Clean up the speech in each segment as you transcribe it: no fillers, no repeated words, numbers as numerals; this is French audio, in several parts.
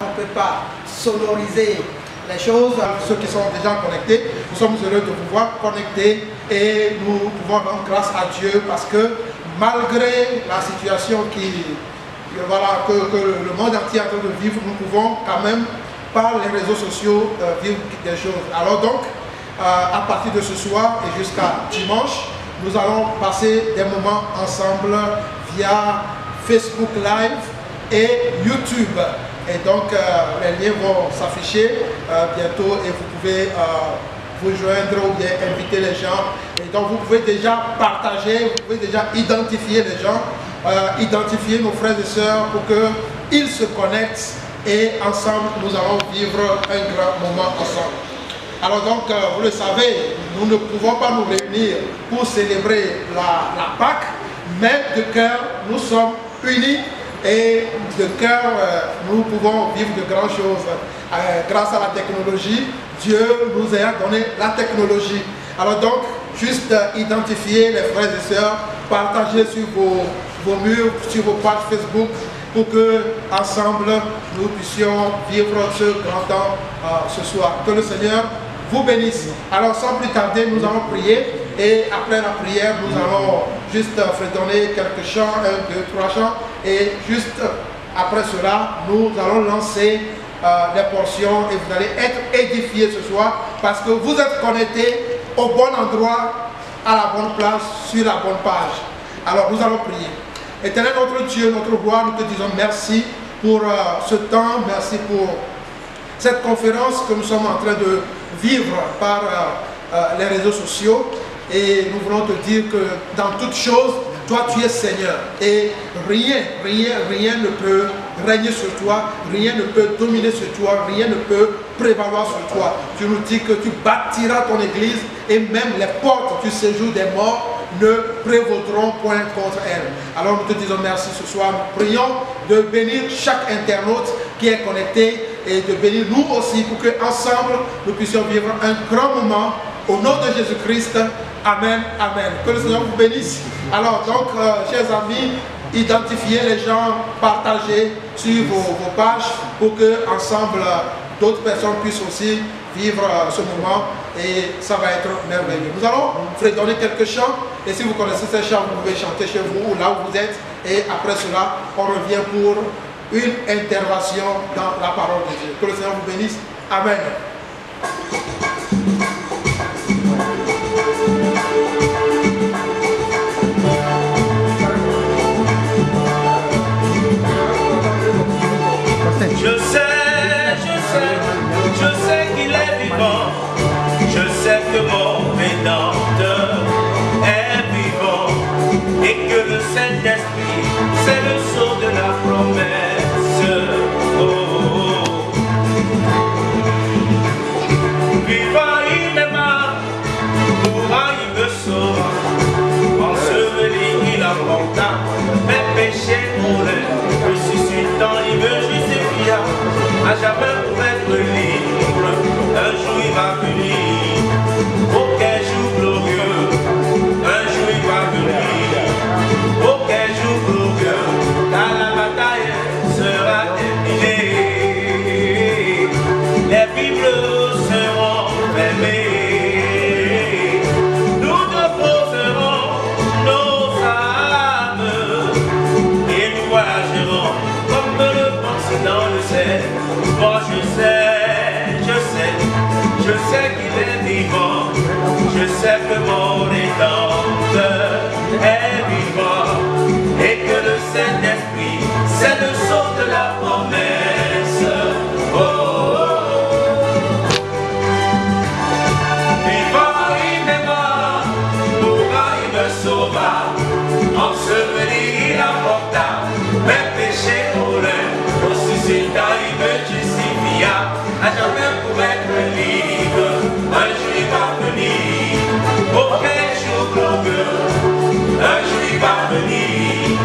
On ne peut pas sonoriser les choses. Ceux qui sont déjà connectés, nous sommes heureux de pouvoir connecter et nous pouvons rendre grâce à Dieu parce que malgré la situation que le monde entier est en train de vivre, nous pouvons quand même par les réseaux sociaux vivre des choses. Alors donc, à partir de ce soir et jusqu'à dimanche, nous allons passer des moments ensemble via Facebook Live et YouTube. Et donc, les liens vont s'afficher bientôt et vous pouvez vous joindre ou bien inviter les gens. Et donc, vous pouvez déjà partager, vous pouvez déjà identifier les gens, identifier nos frères et sœurs pour qu'ils se connectent et ensemble, nous allons vivre un grand moment ensemble. Alors donc, vous le savez, nous ne pouvons pas nous réunir pour célébrer la Pâque, mais de cœur, nous sommes unis et de cœur, nous pouvons vivre de grandes choses. Grâce à la technologie, Dieu nous a donné la technologie. Alors donc, juste identifier les frères et sœurs, partager sur vos murs, sur vos pages Facebook, pour que ensemble nous puissions vivre ce grand temps ce soir. Que le Seigneur vous bénisse. Alors sans plus tarder, nous allons prier et après la prière, nous allons juste fredonner quelques chants, 1, 2, 3 chants et juste après cela, nous allons lancer les portions et vous allez être édifiés ce soir parce que vous êtes connectés au bon endroit, à la bonne place, sur la bonne page. Alors nous allons prier. Éternel notre Dieu, notre roi, nous te disons merci pour ce temps, merci pour cette conférence que nous sommes en train de vivre par les réseaux sociaux. Et nous voulons te dire que dans toutes choses, toi tu es Seigneur. Et rien ne peut régner sur toi, rien ne peut dominer sur toi, rien ne peut prévaloir sur toi. Tu nous dis que tu bâtiras ton église et même les portes du séjour des morts ne prévaudront point contre elle. Alors nous te disons merci ce soir. Nous prions de bénir chaque internaute qui est connecté et de bénir nous aussi pour que ensemble nous puissions vivre un grand moment au nom de Jésus-Christ. Amen, amen. Que le Seigneur vous bénisse. Alors donc, chers amis, identifiez les gens, partagez sur vos pages pour que ensemble d'autres personnes puissent aussi vivre ce moment et ça va être merveilleux. Nous allons fredonner quelques chants et si vous connaissez ces chants, vous pouvez chanter chez vous ou là où vous êtes et après cela, on revient pour une intervention dans la parole de Dieu. Que le Seigneur vous bénisse. Amen. Je sais qu'il est vivant, je sais que mon Rédempteur est vivant et que le Saint-Esprit, c'est le sceau de la promesse. Oh. Vivant il m'aima, mourant il me sauva, enseveli il emporta mes péchés pour le ressuscitant il me justifia, à jamais pour être libre, un jour il va venir, oh quel jour glorieux, un jour il va venir, oh quel jour glorieux, car la bataille sera terminée, les Bibles seront fermées, nous déposerons nos âmes et nous voyagerons comme le pense dans le ciel. Moi je sais qu'il est vivant, je sais que mon Rédempteur est vivant et que le Saint-Esprit, c'est le sceau de la promesse. Oh, oh, oh. Vivant il m'aima, mourant il me sauva, enseveli il emporta mes péchés pour le ressuscitant il me justifia, à jamais pour être libre, un jour il va venir, oh quel jour glorieux, un jour il va venir,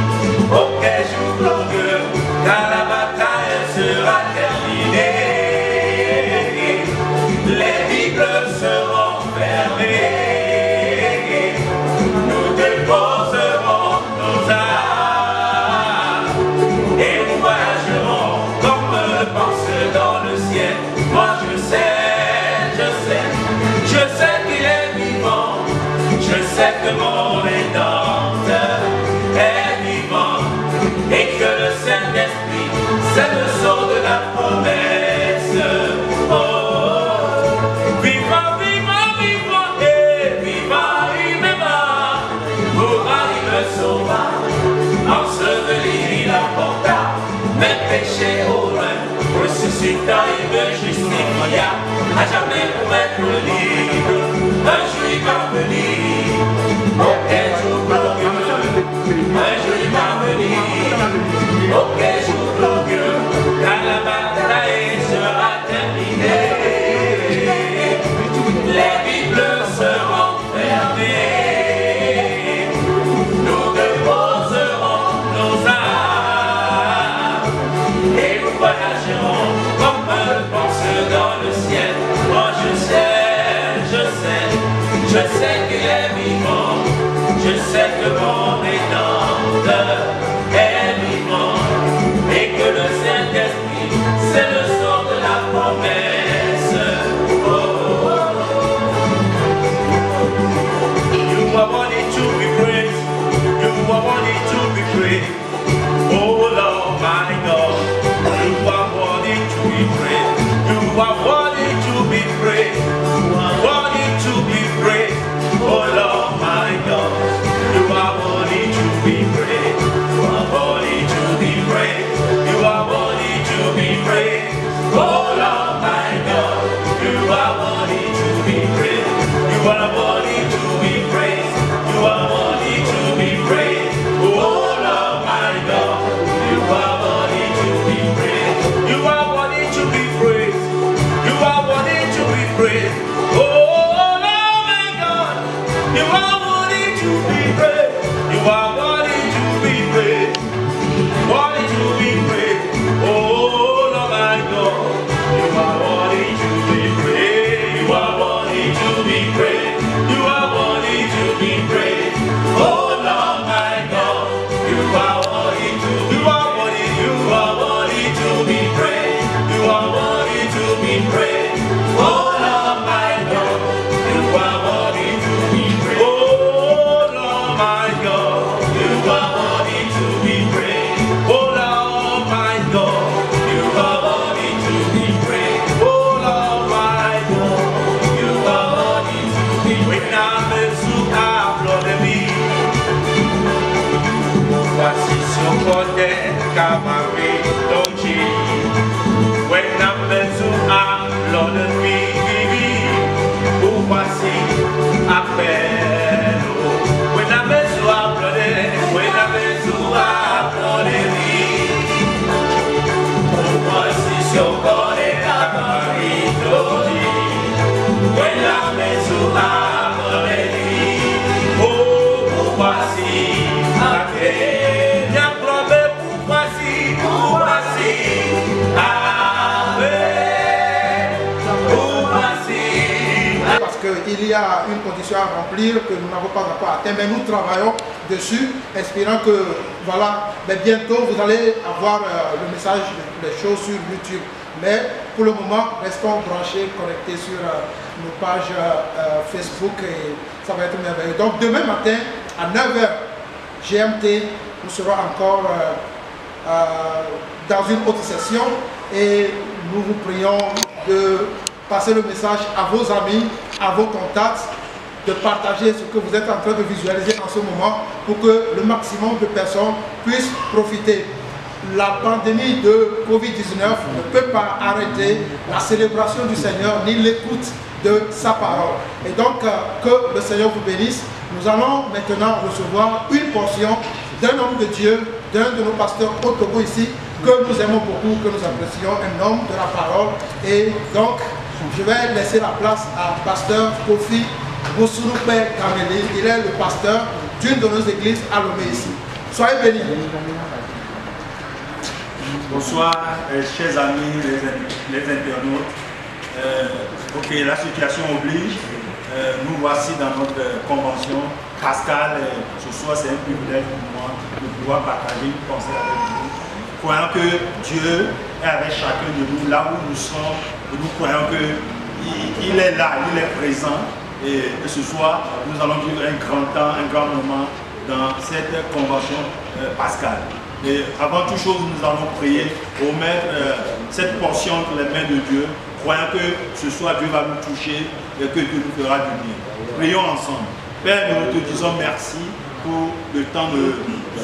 oh quel jour glorieux, car la bataille sera terminée, les Bibles seront fermées, nous déposerons nos âmes, et nous voyagerons comme le penseur ciel. Moi je sais qu'il est vivant. Je sais que mon Rédempteur est vivant et que le Saint-Esprit, c'est le sceau de la promesse. Oh, vivant, vivant, vivant, et vivant, il me va. Pour il me sauva, enseveli, il apporta mes péchés au loin. Ressuscita, il me justifia, à jamais pour être libre. Un jour il va venir, auquel jour glorieux, un jour il va venir, auquel jour glorieux, quand la bataille sera terminée, les Bibles seront fermées, nous déposerons nos âmes et nous voyagerons comme un penseur dans le ciel. Moi je sais qu'il est vivant, je sais que mon Rédempteur est vivant et que le Saint-Esprit, c'est le sceau de la promesse. Oh, oh, oh. You are worthy to be praised, you are worthy to be praised. Oh Lord my God, you are worthy to be praised, you are worthy to be praised, worthy to be praised. Oh Lord my God, you are worthy to be praised, you are worthy to be praised, you are worthy to be praised. Oh Lord my God, you are worthy to be praised, you are worthy to be praised, you are worthy to be praised. Oh Lord my God, you are worthy to be praised, you are worthy to be praised, you are worthy to be praised. Oh you are worthy to be praised. You are worthy to be praised. Worthy to be praised. Oh Lord my God. You are worthy to be praised. You are worthy to be praised. You are worthy to be praised. Oh Lord my God. You are worthy to be praised. You are worthy to be praised. You are worthy to be praised. Oh Lord my God. You are worthy to be praised. Oh Lord my God, you are worthy to be praised. Oh Lord my God, you are worthy to be praised. Oh Lord my God, you are worthy to be praised. When I'm sous de vie, voici son côté camarade d'Ochi. When I'm sous de vie, voici appel. When I'm sous voici son côté camarade d'Ochi. When I'm sous oh, voici appel. Y'a problème pour voici parce qu'il y a une condition à remplir que nous n'avons pas encore atteint, mais nous travaillons dessus, espérant que voilà, mais bientôt vous allez avoir le message des choses sur YouTube. Mais pour le moment, restons branchés, connectés sur nos pages Facebook et ça va être merveilleux. Donc demain matin à 9h GMT, nous serons encore dans une autre session et nous vous prions de passer le message à vos amis, à vos contacts, de partager ce que vous êtes en train de visualiser en ce moment pour que le maximum de personnes puissent profiter. La pandémie de Covid-19 ne peut pas arrêter la célébration du Seigneur ni l'écoute de sa parole. Et donc, que le Seigneur vous bénisse. Nous allons maintenant recevoir une portion d'un homme de Dieu, d'un de nos pasteurs au Togo ici, que nous aimons beaucoup, que nous apprécions, un homme de la parole. Et donc, je vais laisser la place à pasteur Kofi Bosunupe Kameli. Il est le pasteur d'une de nos églises à Lomé ici. Soyez bénis. Bonsoir, chers amis, les internautes. Ok, la situation oblige. Nous voici dans notre convention. Pascal, ce soir, c'est un privilège pour moi de pouvoir partager une pensée avec vous. Il croyons que Dieu est avec chacun de nous, là où nous sommes, et nous croyons qu'il est là, il est présent. Et ce soir, nous allons vivre un grand temps, un grand moment dans cette convention pascale. Et avant toute chose, nous allons prier pour mettre cette portion entre les mains de Dieu, croyant que ce soir Dieu va nous toucher et que Dieu nous fera du bien. Prions ensemble. Père, nous te disons merci pour le temps de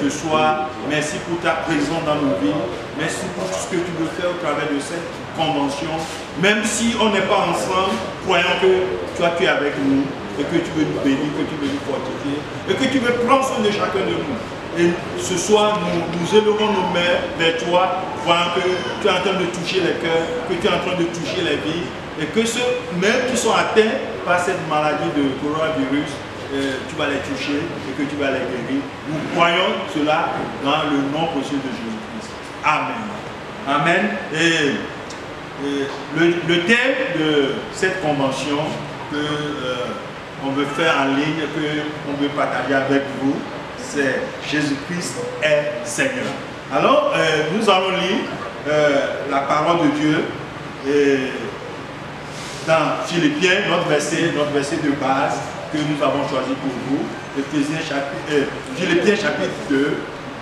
ce soir. Merci pour ta présence dans nos vies. Merci pour tout ce que tu veux faire au travers de cette convention. Même si on n'est pas ensemble, croyons que toi tu es avec nous et que tu veux nous bénir, que tu veux nous fortifier et que tu veux prendre soin de chacun de nous. Et ce soir, nous élevons nos mains vers toi, croyant que tu es en train de toucher les cœurs, que tu es en train de toucher les vies, et que ceux même qui sont atteints par cette maladie de coronavirus, tu vas les toucher et que tu vas les guérir. Nous croyons cela dans le nom précieux de Jésus-Christ. Amen. Amen. Et le thème de cette convention qu'on veut faire en ligne, qu'on veut partager avec vous, c'est Jésus-Christ est Seigneur. Alors, nous allons lire la parole de Dieu dans Philippiens, notre verset de base que nous avons choisi pour vous. Philippiens chapitre 2,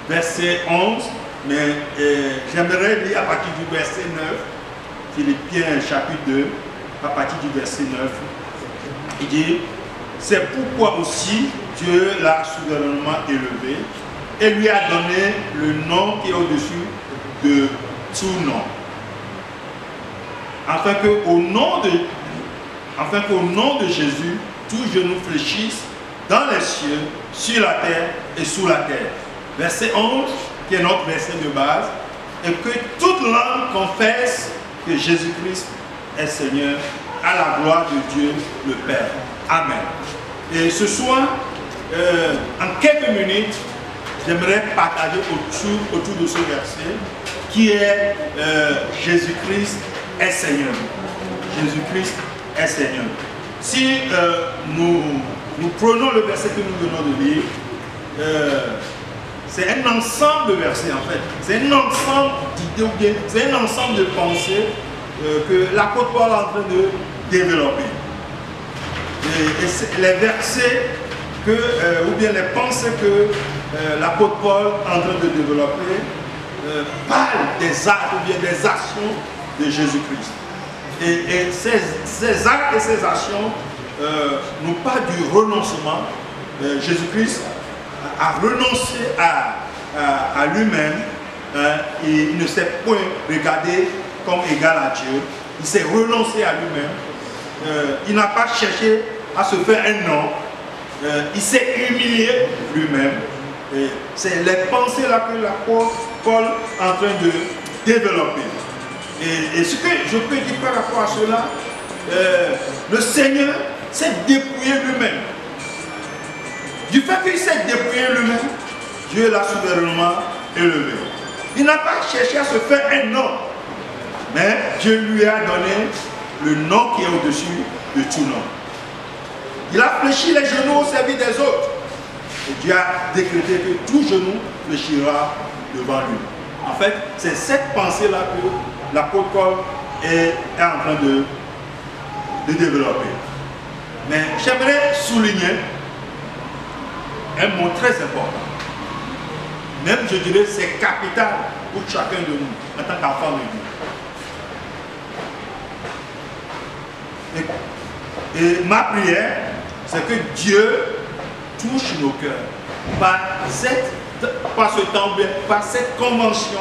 verset 11. Mais j'aimerais lire à partir du verset 9. Philippiens chapitre 2, à partir du verset 9. Il dit, c'est pourquoi aussi Dieu l'a souverainement élevé et lui a donné le nom qui est au-dessus de tout nom. Afin qu'au nom de Jésus, tous genoux fléchissent dans les cieux, sur la terre et sous la terre. Verset 11, qui est notre verset de base, et que toute langue confesse que Jésus-Christ est Seigneur, à la gloire de Dieu le Père. Amen. Et ce soir, en quelques minutes, j'aimerais partager autour de ce verset qui est Jésus-Christ est Seigneur. Jésus-Christ est Seigneur. Si nous prenons le verset que nous venons de lire, c'est un ensemble de versets en fait. C'est un ensemble d'idées, c'est un ensemble de pensées que l'apôtre Paul est en train de développer. Et les versets ou bien les pensées que l'apôtre Paul est en train de développer parlent des actes ou bien des actions de Jésus-Christ. Et ces actes et ces actions nous parlent du renoncement. Jésus-Christ a renoncé à lui-même. Il ne s'est point regardé comme égal à Dieu. Il s'est renoncé à lui-même. Il n'a pas cherché à se faire un nom. Il s'est humilié lui-même. C'est les pensées là que l'apôtre Paul est en train de développer. Et ce que je peux dire par rapport à cela, le Seigneur s'est dépouillé lui-même. Du fait qu'il s'est dépouillé lui-même, Dieu l'a souverainement élevé. Il n'a pas cherché à se faire un nom, mais Dieu lui a donné le nom qui est au-dessus de tout nom. Il a fléchi les genoux au service des autres. Et Dieu a décrété que tout genou fléchira devant lui. En fait, c'est cette pensée-là que l'apôtre Paul est en train de développer. Mais j'aimerais souligner un mot très important. Même, je dirais, c'est capital pour chacun de nous, en tant qu'enfant de Dieu. Et ma prière, c'est que Dieu touche nos cœurs par ce temps, par cette convention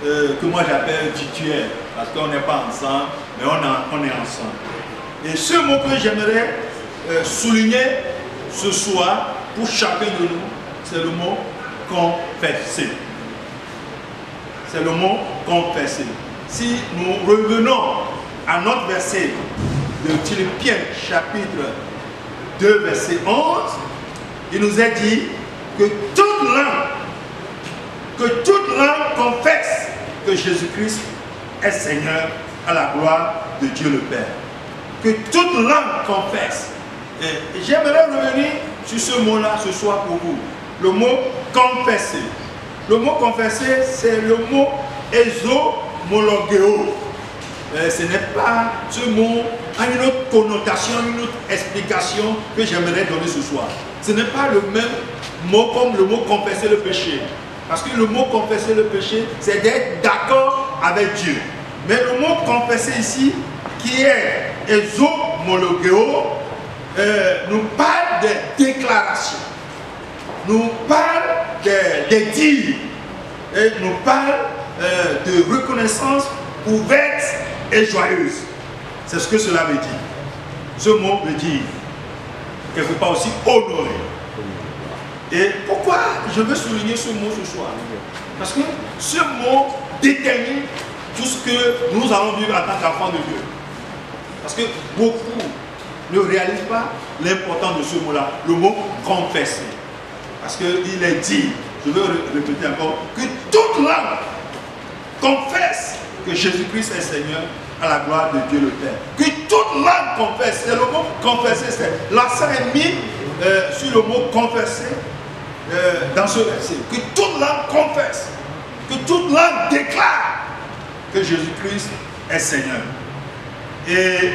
que moi j'appelle rituelle, parce qu'on n'est pas ensemble, mais on est ensemble. Et ce mot que j'aimerais souligner ce soir pour chacun de nous, c'est le mot confesser. C'est le mot confesser. Si nous revenons à notre verset de Philippiens chapitre 2 verset 11, il nous est dit que toute langue confesse que Jésus-Christ est Seigneur à la gloire de Dieu le Père. Que toute langue confesse. Et j'aimerais revenir sur ce mot-là ce soir pour vous. Le mot confesser. Le mot confesser, c'est le mot exomologeo. Ce n'est pas ce mot a une autre connotation, une autre explication que j'aimerais donner ce soir. Ce n'est pas le même mot comme le mot confesser le péché. Parce que le mot confesser le péché, c'est d'être d'accord avec Dieu. Mais le mot confesser ici, qui est exomologeo, nous parle des déclarations, nous parle des dires, et nous parle de reconnaissance ouverte et joyeuse. C'est ce que cela veut dire. Ce mot veut dire quelque part aussi honorer. Et pourquoi je veux souligner ce mot ce soir? Parce que ce mot détermine tout ce que nous allons vivre en tant qu'enfants de Dieu. Parce que beaucoup ne réalisent pas l'importance de ce mot-là, le mot confesser. Parce qu'il est dit, je veux répéter encore, que toute langue confesse que Jésus-Christ est Seigneur à la gloire de Dieu le Père. Que toute langue confesse, c'est le mot confesser, l'accent est mis sur le mot confesser dans ce verset. Que toute langue confesse, que toute langue déclare que Jésus-Christ est Seigneur. Et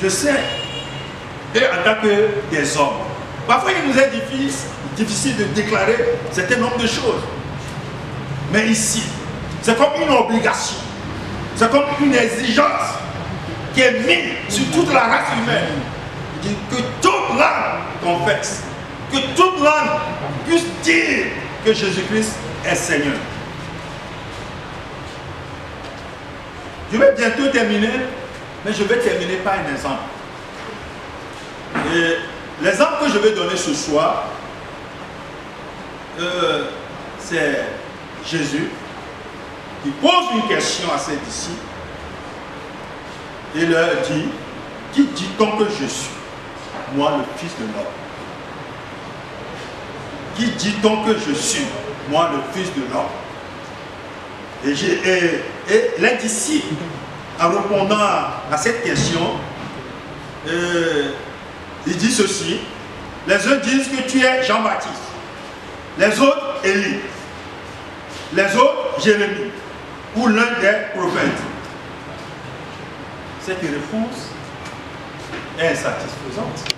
je sais, et en tant que des hommes, parfois il nous est difficile de déclarer un certain nombre de choses. Mais ici, c'est comme une obligation, c'est comme une exigence qui est mise sur toute la race humaine. Il dit que toute langue confesse, que toute langue puisse dire que Jésus-Christ est Seigneur. Je vais bientôt terminer, mais je vais terminer par un exemple. Et l'exemple que je vais donner ce soir, c'est Jésus qui pose une question à ses disciples et leur dit, qui dit-on que je suis? Moi, le Fils de l'homme. Qui dit-on que je suis? Moi, le Fils de l'homme. Et les disciples, en répondant à cette question, ils disent ceci. Les uns disent que tu es Jean-Baptiste, les autres Élie, les autres Jérémie, ou l'un des prophètes. Cette réponse est insatisfaisante.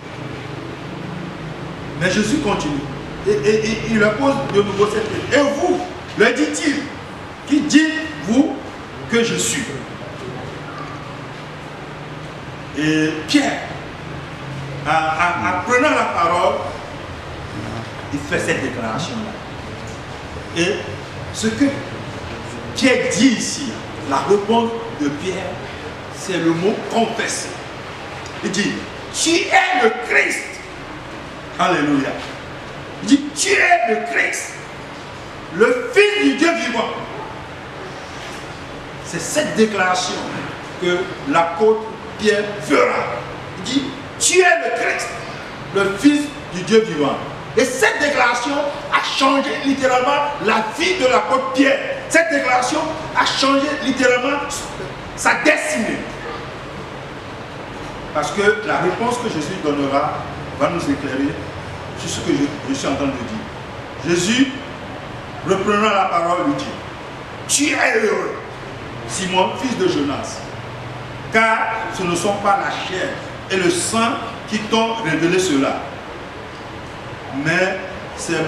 Mais Jésus continue. Et il leur pose de nouveau cette question. Et vous, leur dit-il, qui dites-vous que je suis? Et Pierre, en prenant la parole, il fait cette déclaration-là. Et ce que Pierre dit ici, la réponse de Pierre, c'est le mot confesser. Il dit, tu es le Christ. Alléluia. Il dit, tu es le Christ, le Fils du Dieu vivant. C'est cette déclaration que l'apôtre Pierre fera. Il dit, tu es le Christ, le Fils du Dieu vivant. Et cette déclaration a changé littéralement la vie de l'apôtre Pierre. Cette déclaration a changé littéralement sa destinée. Parce que la réponse que Jésus donnera va nous éclairer sur ce que je suis en train de dire. Jésus, reprenant la parole, lui dit, tu es heureux, Simon, fils de Jonas, car ce ne sont pas la chair et le sang qui t'ont révélé cela, mais c'est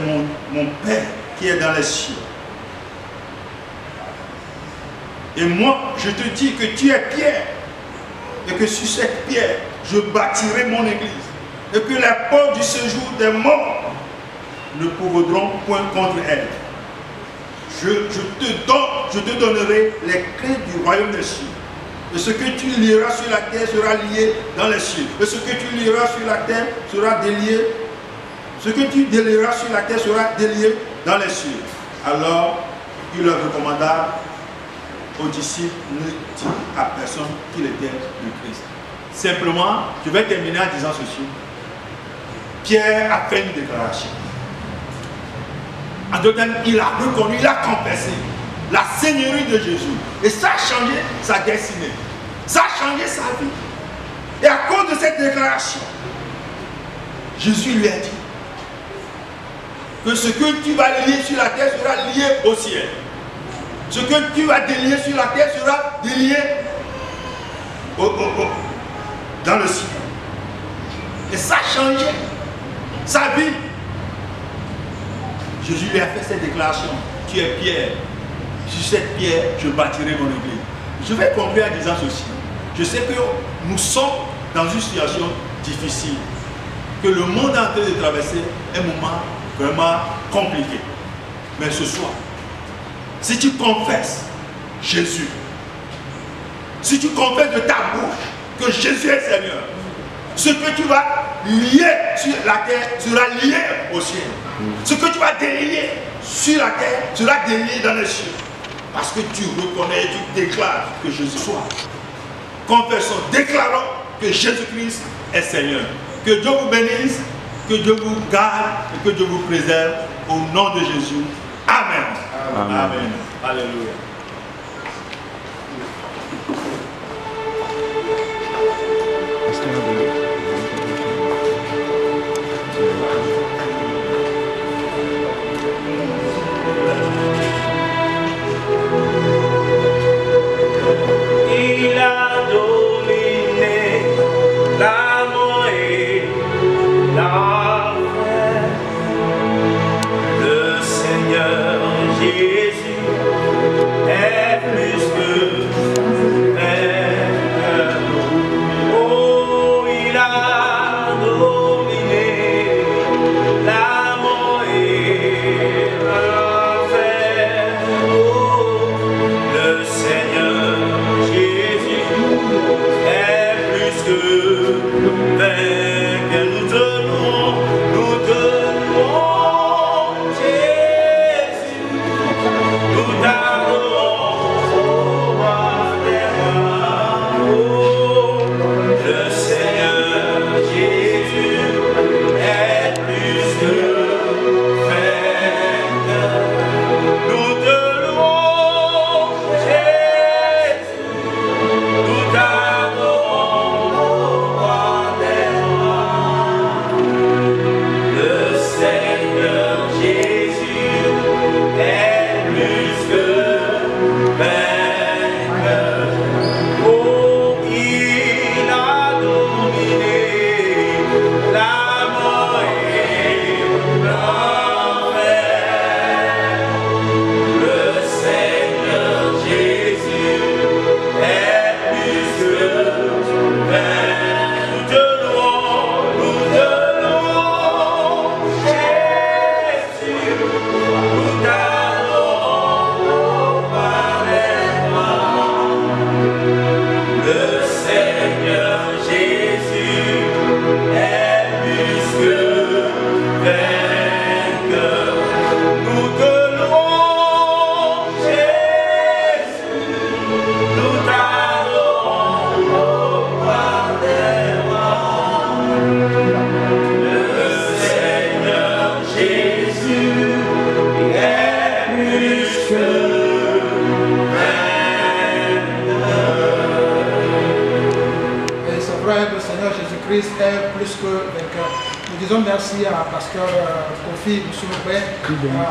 mon Père qui est dans les cieux. Et moi, je te dis que tu es Pierre, et que sur cette pierre, je bâtirai mon église, et que les portes du séjour des morts ne pourront point contre elle. Je te donnerai les clés du royaume des cieux. Et ce que tu lieras sur la terre sera lié dans les cieux. Et ce que tu lieras sur la terre sera délié. Ce que tu délieras sur la terre sera délié dans les cieux. Alors, il leur recommanda aux disciples, ne dit à personne qu'il était le Christ. Simplement, je vais terminer en disant ceci. Pierre a fait une déclaration. En d'autres termes, il a reconnu, il a confessé la seigneurie de Jésus. Et ça a changé sa destinée. Ça a changé sa vie. Et à cause de cette déclaration, Jésus lui a dit, que ce que tu vas lier sur la terre sera lié au ciel. Ce que tu vas délier sur la terre sera délié dans le ciel. Et ça a changé sa vie. Jésus lui a fait cette déclaration. Tu es pierre. Sur cette pierre, je bâtirai mon église. Je vais conclure en disant ceci. Je sais que nous sommes dans une situation difficile. Que le monde est en train de traverser un moment vraiment compliqué. Mais ce soir, si tu confesses Jésus, si tu confesses de ta bouche que Jésus est Seigneur, ce que tu vas lier sur la terre sera lié au ciel. Ce que tu vas délier sur la terre sera délié dans les cieux. Parce que tu reconnais et tu déclares que Jésus soit. Confessons, déclarons que Jésus-Christ est Seigneur. Que Dieu vous bénisse, que Dieu vous garde et que Dieu vous préserve au nom de Jésus. Amen. Amen. Amen. Alléluia. Il a dominé la mort et l'enfer. Le Seigneur Jésus est plus que vainqueur. Oh, il a dominé la mort et l'enfer. Oh, le Seigneur Jésus est plus que vainqueur. Nous te louons, Jésus. Nous t'adorons, roi des rois. Oh, le Seigneur Jésus est plus que vainqueur. Nous te louons, Jésus. Nous t'adorons, roi des rois. Le Seigneur Jésus est plus que vainqueur. Oh, il a dominé la mort et l'enfer. Le Seigneur Jésus est plus que vainqueur. Nous te louons, Jésus. Nous t'adorons, roi des rois. Le Seigneur Jésus est plus que vainqueur. Nous te louons, Jésus. Nous t'adorons, roi des rois. Le Seigneur Jésus est plus que Et c'est vrai, le Seigneur Jésus-Christ est plus que vainqueur. Nous disons merci à Pasteur Kofi Moussouloubé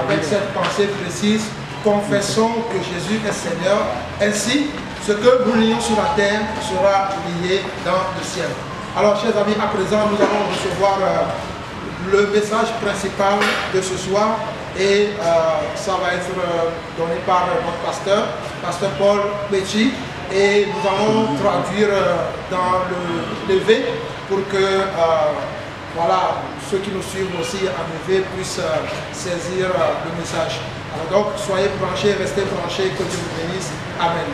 avec cette pensée précise. Confessons que Jésus est Seigneur. Ainsi, ce que nous lions sur la terre sera lié dans le ciel. Alors, chers amis, à présent, nous allons recevoir le message principal de ce soir. Et ça va être donné par notre pasteur, Pasteur Paul Petit. Et nous allons traduire dans le levé pour que voilà, ceux qui nous suivent aussi à levé puissent saisir le message. Alors donc, soyez branchés, restez branchés, que Dieu vous bénisse. Amen.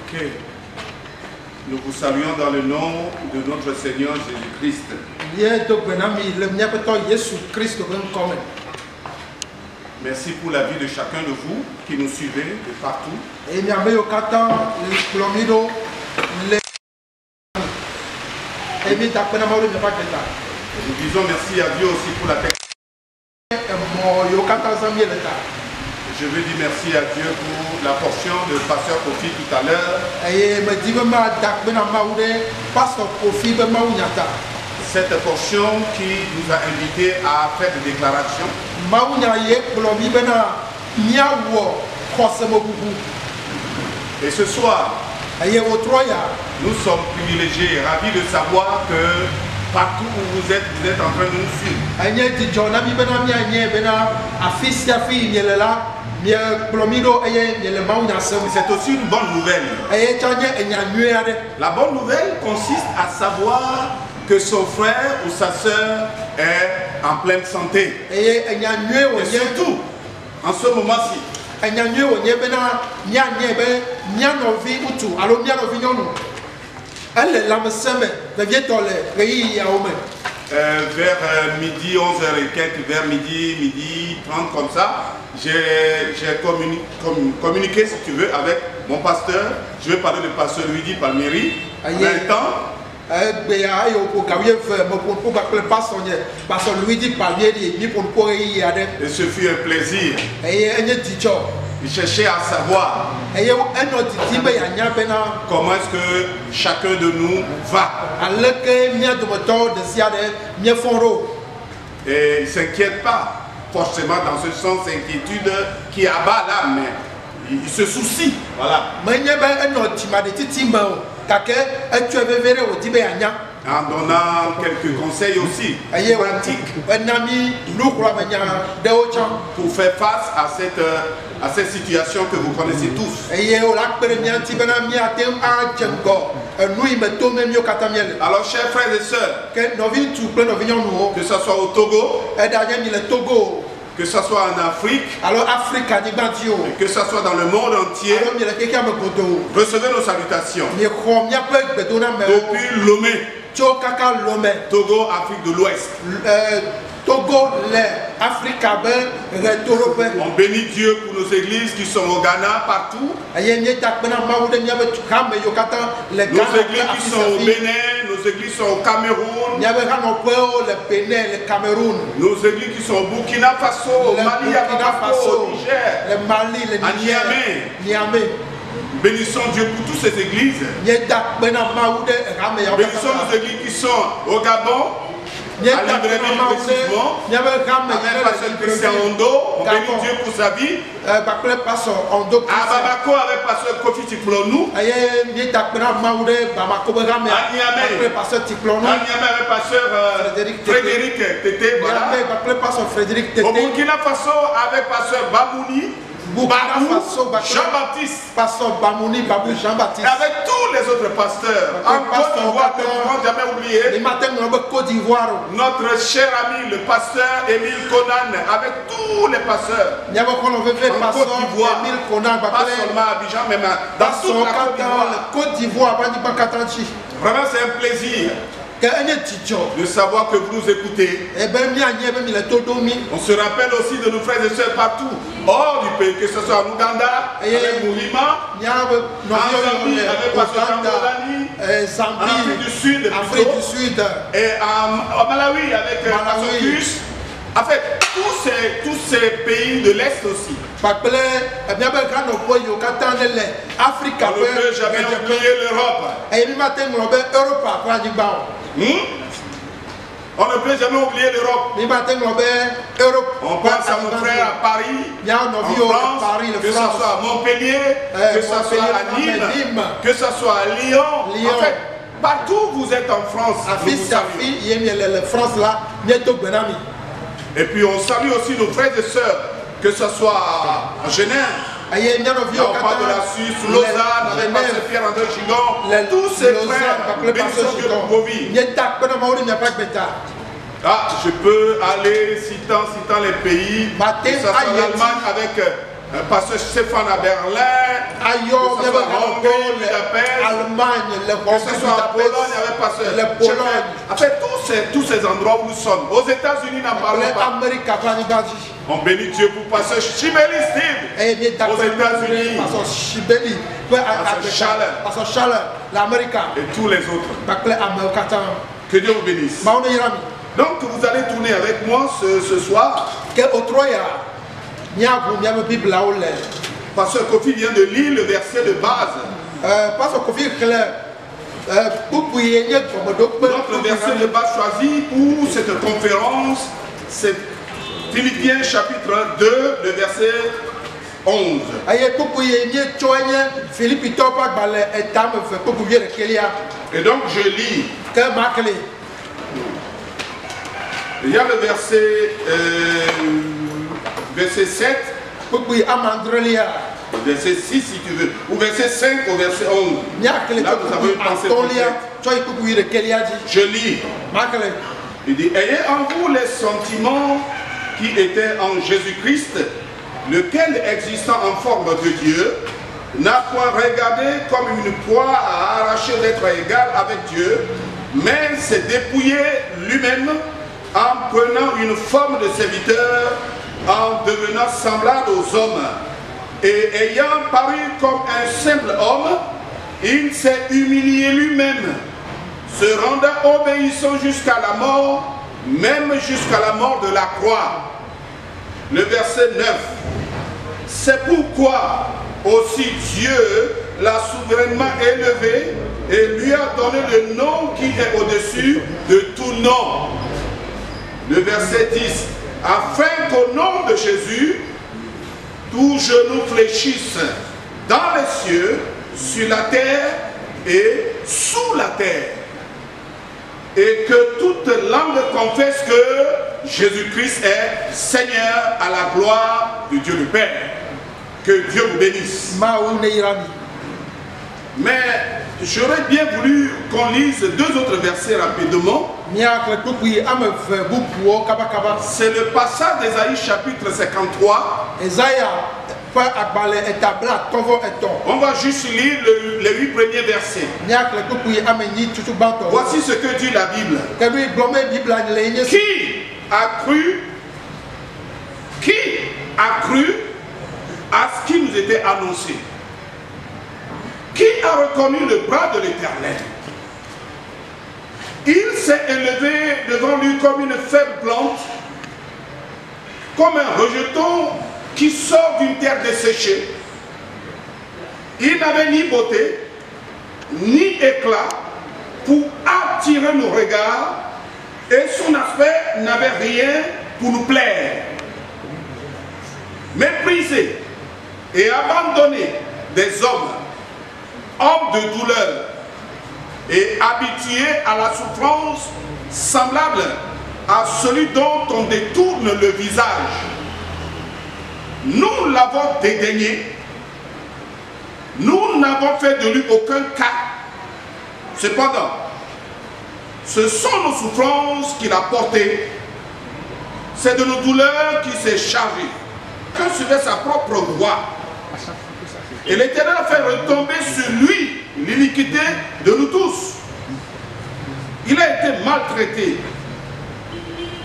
Ok. Nous vous saluons dans le nom de notre Seigneur Jésus-Christ. Merci pour la vie de chacun de vous qui nous suivez de partout. Et nous disons merci à Dieu aussi pour la technique. Je veux dire merci à Dieu pour la portion de Pasteur Kofi tout à l'heure. Cette portion qui nous a invités à faire des déclarations. Et ce soir, nous sommes privilégiés et ravis de savoir que partout où vous êtes en train de nous suivre. C'est aussi une bonne nouvelle. La bonne nouvelle consiste à savoir que son frère ou sa soeur est en pleine santé. Et surtout, en ce moment-ci, vers midi, 11h et quelques, vers midi 30 comme ça, j'ai communiqué, si tu veux, avec mon pasteur. Je vais parler de pasteur Luigi Palmieri. En même temps, et ce fut un plaisir. Il cherchait à savoir comment est-ce que chacun de nous va. Et il ne s'inquiète pas forcément dans ce sens d'inquiétude qui abat l'âme, mais il se soucie. Voilà. En donnant quelques conseils aussi pratiques pour faire face à cette situation que vous connaissez tous. Alors chers frères et sœurs, que ce soit au Togo, que ce soit en Afrique, que ce soit dans le monde entier, recevez nos salutations. Depuis Lomé, Togo, Afrique de l'Ouest. On bénit Dieu pour nos églises qui sont au Ghana, partout. Nos églises qui sont au Bénin, nos églises sont au Cameroun. Nos églises qui sont au Burkina Faso, au Mali, au Niger, à Niamey. Bénissons Dieu pour toutes ces églises. Bénissons nos églises qui sont au Gabon, à Libreville précisément, avec Pasteur Christian Ondo, on bénit Dieu pour sa vie. À Bamako avec Pasteur Kofi Tiklonou. À Niamey avec Pasteur Frédéric Tété. Au Burkina Faso avec Pasteur Bamouni. Jean-Baptiste, Pasteur Bamouni, Babou Jean-Baptiste, et avec tous les autres pasteurs. En Côte d'Ivoire, nous ne pouvons jamais oublier notre cher ami le pasteur Émile Conan, avec tous les pasteurs en Côte d'Ivoire, pas seulement à Abidjan, mais dans toute la Côte d'Ivoire. Vraiment, c'est un plaisir de savoir que vous nous écoutez. On se rappelle aussi de nos frères et sœurs partout hors du pays, que ce soit en Ouganda avec Mourima, en Zambie avec Pasteur Jambodani, en Afrique du Sud et en Malawi avec Pasteur Gus. En fait, tous ces pays de l'Est aussi. On ne peut jamais oublier l'Europe. On ne peut jamais oublier l'Europe. On pense à mon frère à Paris, en France, que ce soit à Montpellier, que ce soit à Nîmes, que ce soit à Lyon. En fait, partout où vous êtes en France, nous vous saluons. Et puis on salue aussi nos frères et sœurs, que ce soit à Genève, on parle de la Suisse, Lausanne, avec Pasteur Pierre-André Gigon, tous ces frères, bénissons Dieu pour vos vies. Ah, je peux aller citant les pays, que ce soit l'Allemagne avec Pasteur Stéphane à Berlin, que ce soit en Hongrie, Budapest, que ce soit en Pologne avec Pasteur Tchèque. En fait, tous ces endroits où nous sommes. Aux États-Unis, n'en parlons pas. On bénit Dieu pour Pasteur Chibeli Steve aux États-Unis, Pasteur Chaleur, et tous les autres. Que Dieu vous bénisse. Donc vous allez tourner avec moi ce soir Pasteur Kofi vient de lire le verset de base. Notre verset de base choisi pour cette conférence, c'est Philippiens chapitre 2, le verset 11. Et donc je lis. Il y a le verset 7. Verset 6 si tu veux, ou verset 5 au verset 11. Là vous avez une pensée complète. Je lis. Il dit, ayez en vous les sentiments qui étaient en Jésus-Christ, lequel existant en forme de Dieu, n'a point regardé comme une proie à arracher d'être égal avec Dieu, mais s'est dépouillé lui-même en prenant une forme de serviteur, en devenant semblable aux hommes. Et ayant paru comme un simple homme, il s'est humilié lui-même, se rendant obéissant jusqu'à la mort, même jusqu'à la mort de la croix. Le verset 9. C'est pourquoi aussi Dieu l'a souverainement élevé et lui a donné le nom qui est au-dessus de tout nom. Le verset 10. Afin qu'au nom de Jésus, tout genou fléchisse dans les cieux, sur la terre et sous la terre. Et que toute langue confesse que Jésus-Christ est Seigneur à la gloire de Dieu le Père. Que Dieu vous bénisse. Mais j'aurais bien voulu qu'on lise deux autres versets rapidement. C'est le passage d'Ésaïe chapitre 53. On va juste lire les 8 premiers versets. Voici ce que dit la Bible. Qui a cru à ce qui nous était annoncé? Qui a reconnu le bras de l'Éternel? Il s'est élevé devant lui comme une faible plante, comme un rejeton qui sort d'une terre desséchée. Il n'avait ni beauté, ni éclat pour attirer nos regards, et son aspect n'avait rien pour nous plaire. Méprisé et abandonné des hommes de douleur et habitué à la souffrance semblable à celui dont on détourne le visage. Nous l'avons dédaigné, nous n'avons fait de lui aucun cas. Cependant, ce sont nos souffrances qu'il a portées, c'est de nos douleurs qu'il s'est chargé. Que suivait sa propre voie. Et l'Éternel a fait retomber sur lui l'iniquité de nous tous. Il a été maltraité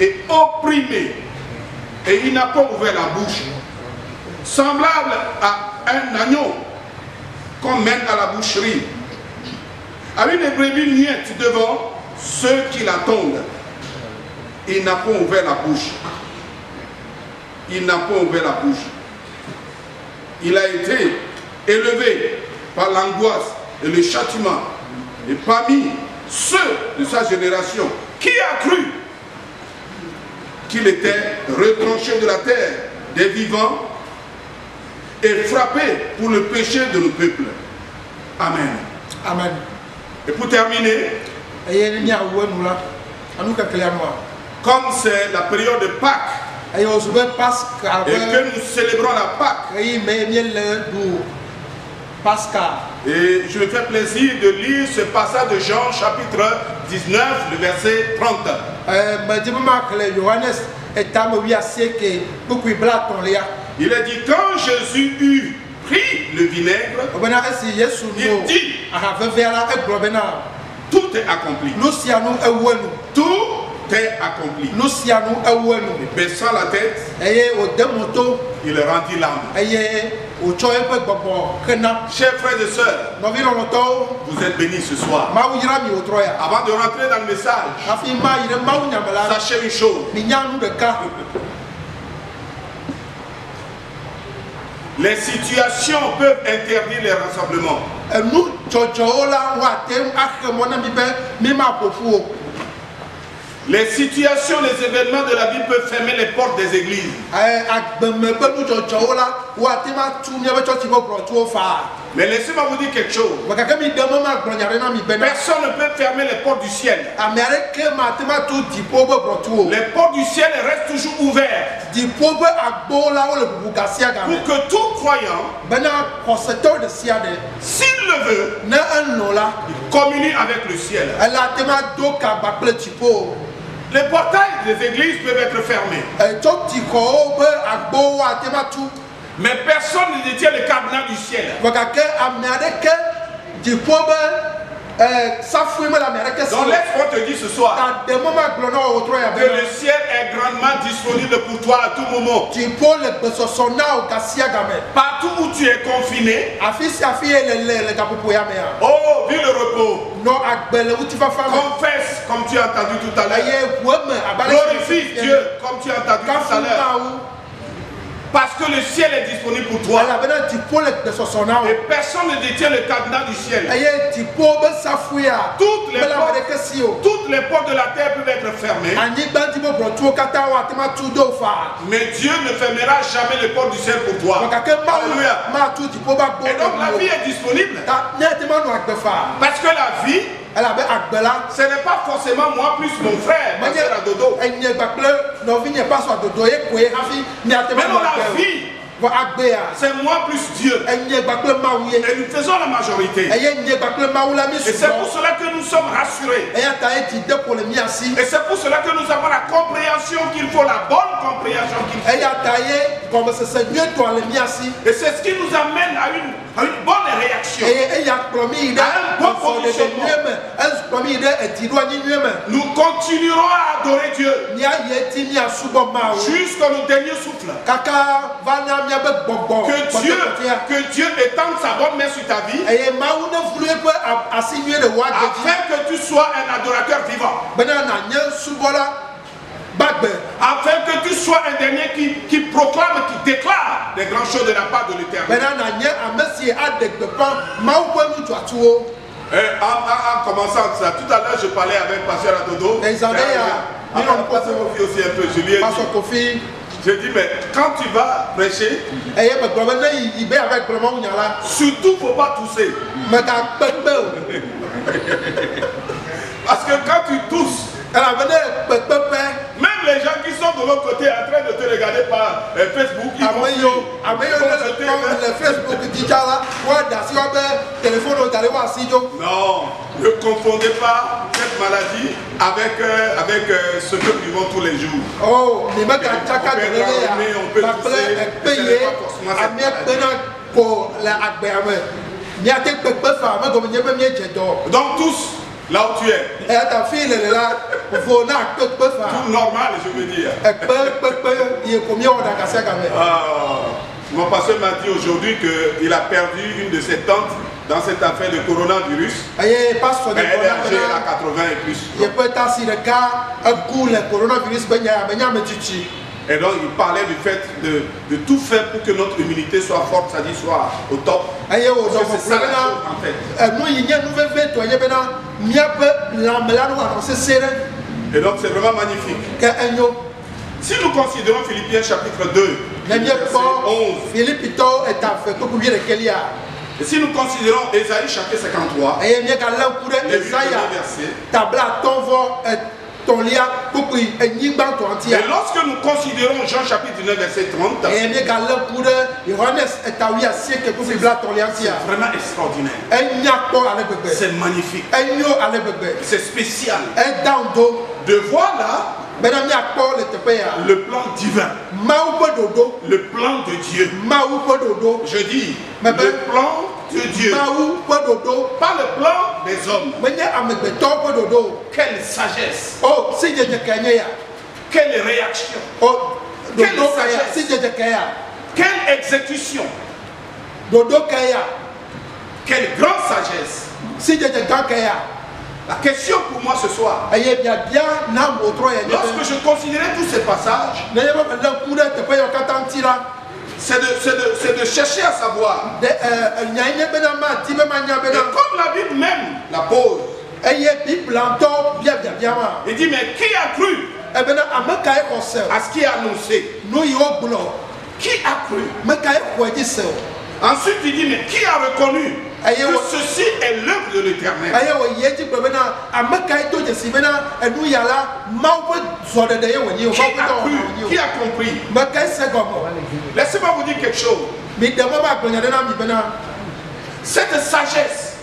et opprimé, et il n'a pas ouvert la bouche. Semblable à un agneau qu'on mène à la boucherie, à une brebis muette devant ceux qui l'attendent. Il n'a pas ouvert la bouche. Il n'a pas ouvert la bouche. Il a été élevé par l'angoisse et le châtiment. Et parmi ceux de sa génération, qui a cru qu'il était retranché de la terre des vivants et frappé pour le péché de nos peuples? Amen. Amen. Et pour terminer, comme c'est la période de Pâques, et que nous célébrons la Pâques, et je me fais plaisir de lire ce passage de Jean chapitre 19, le verset 30. Il a dit, quand Jésus eut pris le vinaigre, il dit, tout est accompli. Tout est accompli. Et baissant la tête, il rendit l'âme. Chers frères et sœurs, vous êtes bénis ce soir. Avant de rentrer dans le message, sachez une chose. Les situations peuvent interdire les rassemblements. Les situations, les événements de la vie peuvent fermer les portes des églises. Mais laissez-moi vous dire quelque chose. Personne ne peut fermer les portes du ciel. Les portes du ciel restent toujours ouvertes. Pour que tout croyant, s'il le veut, il communie avec le ciel. Les portails des églises peuvent être fermés. Mais personne ne détient le cadenas du ciel. Donc laisse-moi te dire ce soir que le ciel est grandement disponible pour toi à tout moment. Partout où tu es confiné, oh, vis le repos. Confesse comme tu as entendu tout à l'heure. Glorifie Dieu comme tu as entendu tout à l'heure. Parce que le ciel est disponible pour toi. Et personne ne détient le cadenas du ciel. Toutes les portes de la terre peuvent être fermées. Mais Dieu ne fermera jamais les portes du ciel pour toi. Alléluia. Et donc la vie est disponible. Parce que la vie, ce n'est pas forcément moi plus mon frère, ma soeur à dodo. Mais non, la vie, c'est moi plus Dieu. Et nous faisons la majorité. Et c'est pour cela que nous sommes rassurés. Et c'est pour cela que nous avons la compréhension qu'il faut, la bonne compréhension qu'il faut. Et c'est ce qui nous amène à une bonne réaction, à un bon positionnement. Nous continuerons à adorer Dieu jusqu'au dernier souffle. Que Dieu étende sa bonne main sur ta vie, afin que tu sois un adorateur vivant, afin que tu sois un dernier qui proclame, qui déclare des grandes choses de la part de l'Éternel. En commençant ça, tout à l'heure je parlais avec Pasteur Adodo. Aussi un peu, je lui ai dit, je dis, mais quand tu vas prêcher, surtout il ne faut pas tousser. Parce que quand tu tousses, même les gens qui sont de l'autre côté en train de te regarder par Facebook, ils vont non, ne confondez pas cette maladie avec ce que nous vivons tous les jours. Oh, on peut donc tous, là où tu es, tout normal, je veux dire. Mon pasteur m'a dit aujourd'hui qu'il a perdu une de ses tantes dans cette affaire de coronavirus. Elle est âgée à 80 et plus. Et donc il parlait du fait de tout faire pour que notre immunité soit forte, c'est-à-dire soit au top. C'est ça la chose en fait. Et donc c'est vraiment magnifique. Si nous considérons Philippiens chapitre 2, verset 11, et si nous considérons Ésaïe chapitre 53, les 8 versets, et lorsque nous considérons Jean chapitre 19 verset 30, c'est vraiment extraordinaire. C'est magnifique. C'est spécial. De voir là le plan divin, le plan de Dieu. Je dis le plan de Dieu, pas le plan des hommes. Quelle sagesse, quelle réaction, quelle sagesse, quelle exécution, quelle grande sagesse. La question pour moi ce soir, lorsque je considérais tous ces passages, c'est de chercher à savoir. Et comme la Bible même la pose, il dit, mais qui a cru à ce qui est annoncé? Qui a cru? Ensuite il dit, mais qui a reconnu que ceci est l'œuvre de l'Éternel? Qui a compris? Laissez-moi vous dire quelque chose. Cette sagesse,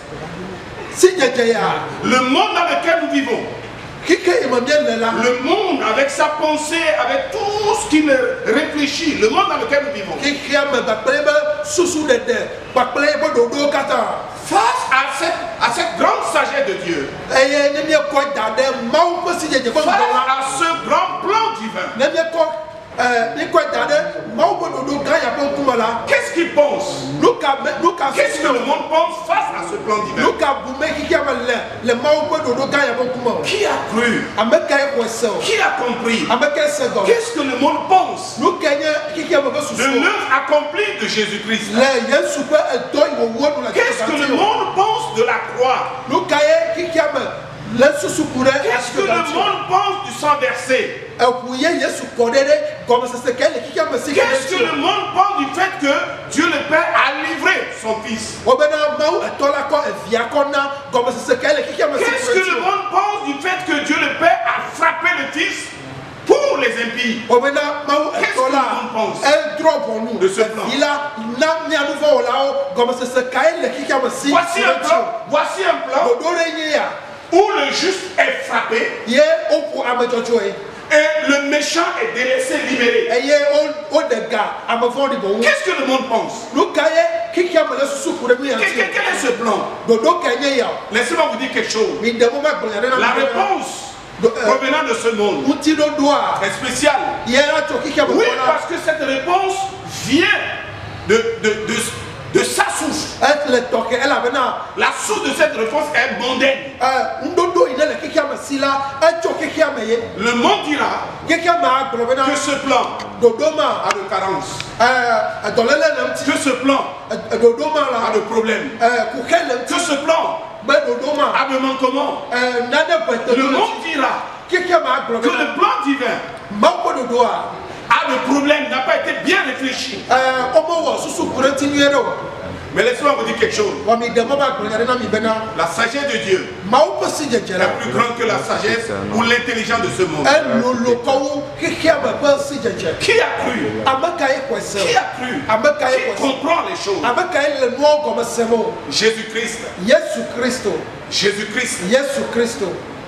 le monde dans lequel nous vivons, le monde avec sa pensée, avec tout ce qu'il réfléchit, le monde dans lequel nous vivons, face à cette grande sagesse de Dieu, face à ce grand plan divin, qu'est-ce qu'il pense? Qu'est-ce que le monde pense face à ce plan divin? Qui a cru? Qui a compris? Qu'est-ce que le monde pense de l'œuvre accomplie de Jésus-Christ? Qu'est-ce que le monde pense de la croix? Qu'est-ce que le monde pense du sang versé? Qu'est-ce que le monde pense du fait que Dieu le Père a livré son Fils? Qu'est-ce que le monde pense du fait que Dieu le Père a frappé le Fils pour les impies? Qu'est-ce que le monde pense de ce plan? Voici un plan où le juste est frappé et le méchant est délaissé, libéré. Qu'est-ce que le monde pense? Quel est ce plan? Laissez-moi vous dire quelque chose. La réponse provenant de ce monde est spéciale. Oui, parce que cette réponse vient de sa source. La source de cette réponse est mondaine. Le monde dira que ce plan a de carence, que ce plan a de problème, que ce plan a de manquement. Le monde dira que le plan divin a de problème, n'a pas été bien réfléchi. Mais laissez-moi vous dire quelque chose. La sagesse de Dieu est plus grande que la sagesse ou l'intelligence de ce monde. Qui a cru? Qui a cru? Qui comprend les choses? Jésus-Christ.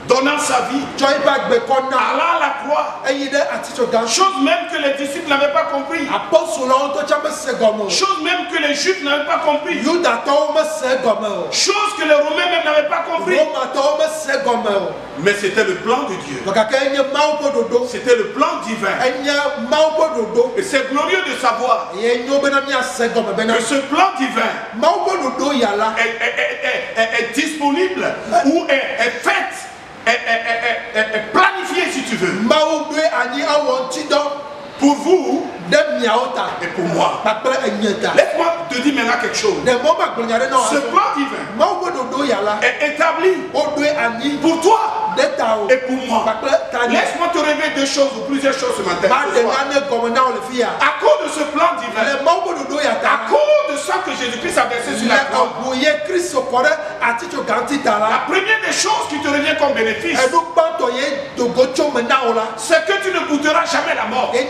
Donnant sa vie, allant à la croix, chose même que les disciples n'avaient pas compris, chose même que les juifs n'avaient pas compris, chose que les romains même n'avaient pas compris. Mais c'était le plan de Dieu, c'était le plan divin. Et c'est glorieux de savoir que ce plan divin est disponible ou est fait, est planifié, si tu veux, pour vous et pour moi. Laisse-moi te dire maintenant quelque chose. Ce plan divin est établi pour toi et pour moi. Laisse-moi te révéler deux choses ou plusieurs choses ce matin. À cause de ce plan divin, à cause de ça que Jésus-Christ a versé sur la croix, la première des choses qui te revient comme bénéfice, c'est que tu ne goûteras jamais la mort. Tu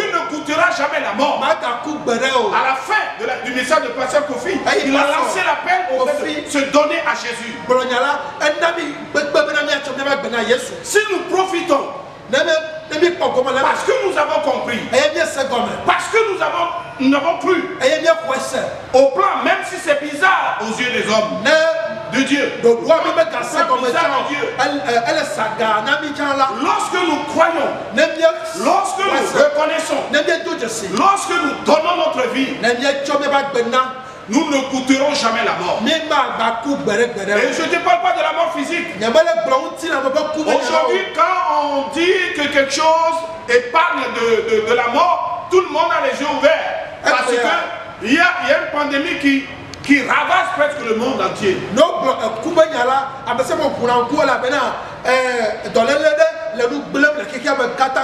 ne goûteras jamais la mort. À la fin du message de Pasteur Kofi, il a lancé l'appel au fait de se donner à Jésus. Si nous profitons, parce que nous avons compris, parce que nous avons cru au plan, même si c'est bizarre aux yeux des hommes, de Dieu, lorsque nous croyons, lorsque nous reconnaissons, lorsque nous donnons notre vie, nous ne goûterons jamais la mort. Et je ne parle pas de la mort physique. Aujourd'hui, quand on dit que quelque chose épargne de la mort, tout le monde a les yeux ouverts. Parce qu'il y a une pandémie qui ravage presque le monde entier.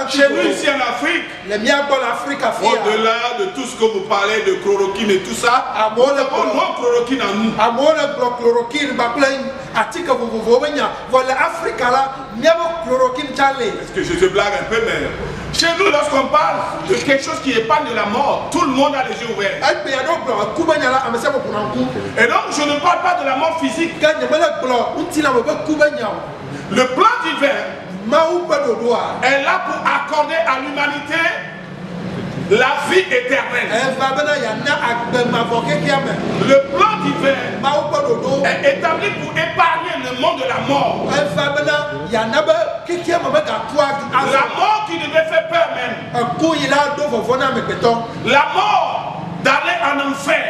Chez nous ici en Afrique, au-delà de tout ce que vous parlez de chloroquine et tout ça, nous avons moins chloroquine en nous. Est-ce que je te blague un peu, mais chez nous, lorsqu'on parle de quelque chose qui épargne de la mort, tout le monde a les yeux ouverts. Et donc, je ne parle pas de la mort physique. Le plan divin est là pour accorder à l'humanité la vie éternelle. Le plan divin est établi pour épargner le monde de la mort. La mort qui devait faire peur même. La mort d'aller en enfer.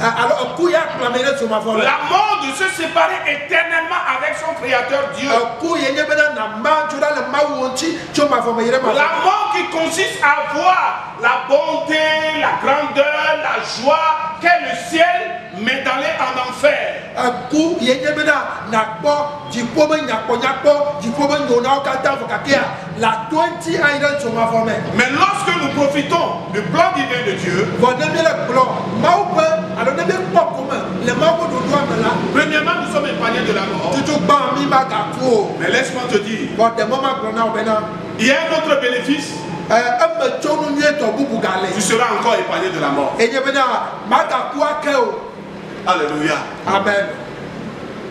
La mort de se séparer éternellement avec son créateur Dieu. La mort qui consiste à voir la bonté, la grandeur, la joie qu'est le ciel, mais d'aller en enfer. Mais lorsque nous profitons du plan divin de Dieu, premièrement, nous sommes épargnés de la mort. Mais laisse-moi te dire, il y a un autre bénéfice. Tu seras encore épargné de la mort. Alléluia. Amen.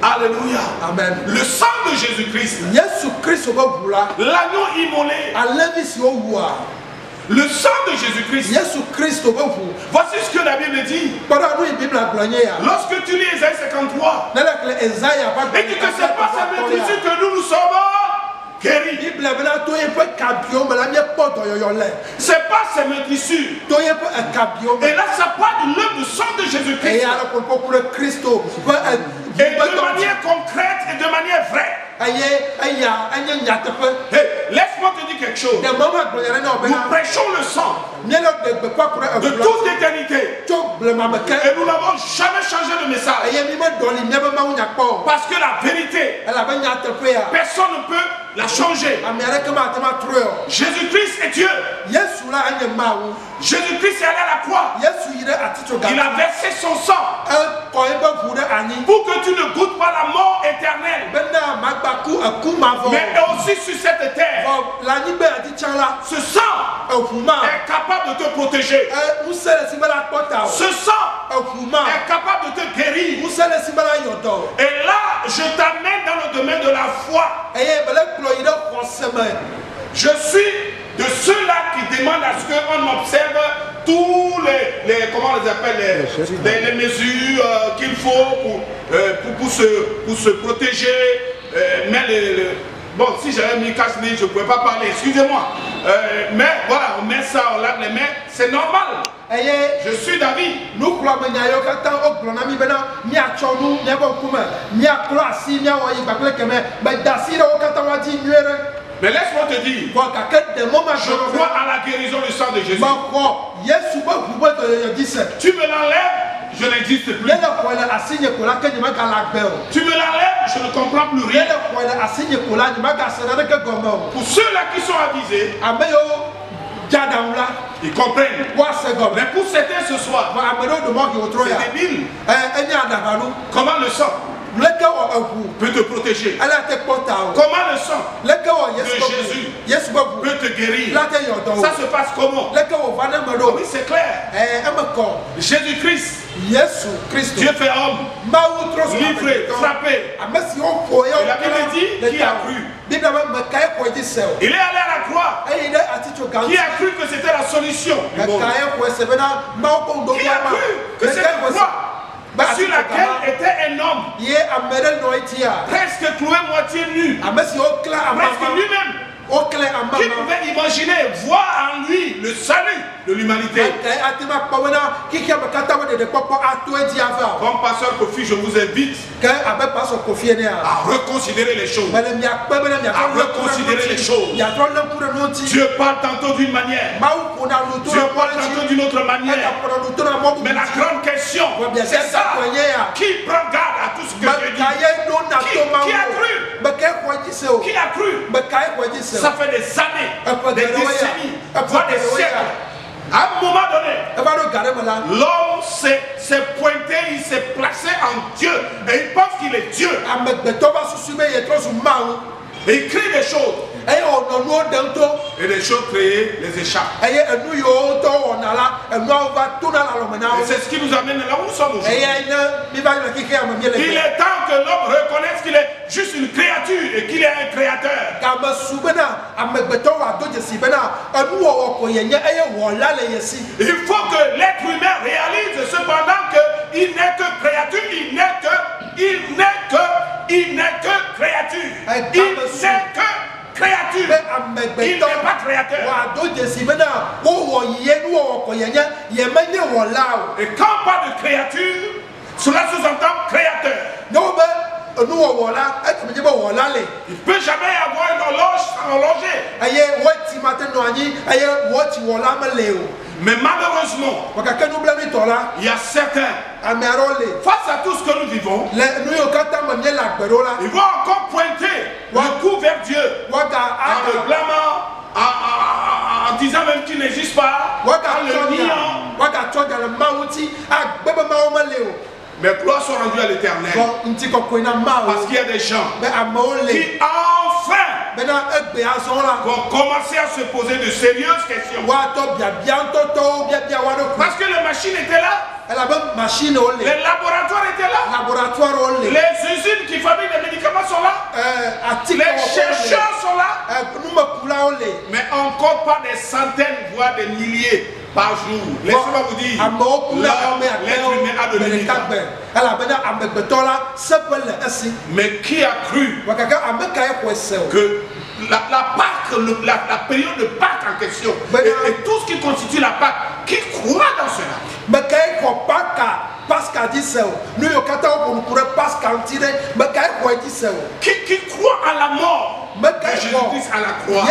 Alléluia. Amen. Le sang de Jésus-Christ, l'agneau immolé, le sang de Jésus-Christ. Voici ce que la Bible dit. Lorsque tu lis Ésaïe 53, et dit que ce n'est pas sa maîtrise que nous sommes guéris. C'est pas ses maîtrises. Et là, ça parle de l'œuvre du sang de Jésus-Christ. Et de manière concrète et de manière vraie. Laisse-moi te dire quelque chose. Nous prêchons le sang de toute éternité. Et nous n'avons jamais changé de message. Parce que la vérité, personne ne peut la changer. Jésus-Christ est Dieu. Jésus-Christ est allé à la croix. Il a versé son sang pour que tu ne goûtes pas la mort éternelle. Mais aussi sur cette terre, ce sang est capable de te protéger. Ce sang est capable de te guérir. Et là, je t'amène dans le domaine de la foi. Je suis de ceux-là qui demandent à ce qu'on observe tous les comment on les appelle, les mesures qu'il faut pour se protéger. Mais bon, si j'avais mis cache-nez, je ne pouvais pas parler, excusez-moi. Mais voilà, on met ça, on lave les mains, c'est normal. Je suis David. Mais laisse-moi te dire, je crois à la guérison du sang de Jésus. Tu me l'enlèves, je n'existe plus. Tu me l'enlèves, je ne comprends plus rien. Pour ceux-là qui sont avisés, ils comprennent. Mais pour certains ce soir, c'est débile. Comment le sang peut te protéger? Comment le sang de Jésus peut te guérir? Ça se passe comment? Oui, c'est clair. Jésus-Christ, Dieu fait homme, livré, frappé. Et la Bible dit qui a cru. Il est allé à la croix. Qui a cru que c'était la solution? Qui a cru que cette croix sur laquelle était un homme presque cloué moitié nu, presque lui-même qui pouvait imaginer voir en lui le salut de l'humanité. Comme pasteur Kofi, je vous invite à reconsidérer les choses. À reconsidérer les choses. Dieu parle tantôt d'une manière. Dieu parle tantôt d'une autre manière. Mais la grande question, c'est ça. Qui prend garde à tout ce que Dieu dit? Qui a cru? Qui a cru? Ça fait des années, des décennies, voire des siècles. À un moment donné, l'homme s'est pointé, il s'est placé en Dieu et il pense qu'il est Dieu. Et il crée des choses. Et les choses créées les échappent. Et c'est ce qui nous amène là où nous sommes aujourd'hui. Il est temps que l'homme reconnaisse qu'il est juste une créature et qu'il est un créateur. Il faut que l'être humain réalise cependant qu'il n'est que créature, il n'est que créature. Il n'est que créature. Il n'est pas créateur. Et quand on parle de créature, cela sous-entend créateur. Il ne peut jamais y avoir une horloge sans horloger. Mais malheureusement, il y a certains, face à tout ce que nous vivons, ils vont encore pointer le coup vers Dieu en le blâmant, en disant même qu'il n'existe pas, en le niant. Mais gloire soit rendue à l'Éternel. Parce qu'il y a des gens qui enfin vont commencer à se poser de sérieuses questions. Parce que les machines étaient là. Les laboratoires étaient là. Les usines qui fabriquent les médicaments sont là. Les chercheurs sont là. Mais encore pas des centaines, voire des milliers par jour. Laissez-moi vous dire, l'être humain a de l'unité. Mais qui a cru que la période de Pâques en question et tout ce qui constitue la Pâque, qui croit dans cela? Qui croit à la mort de Jésus-Christ à la croix?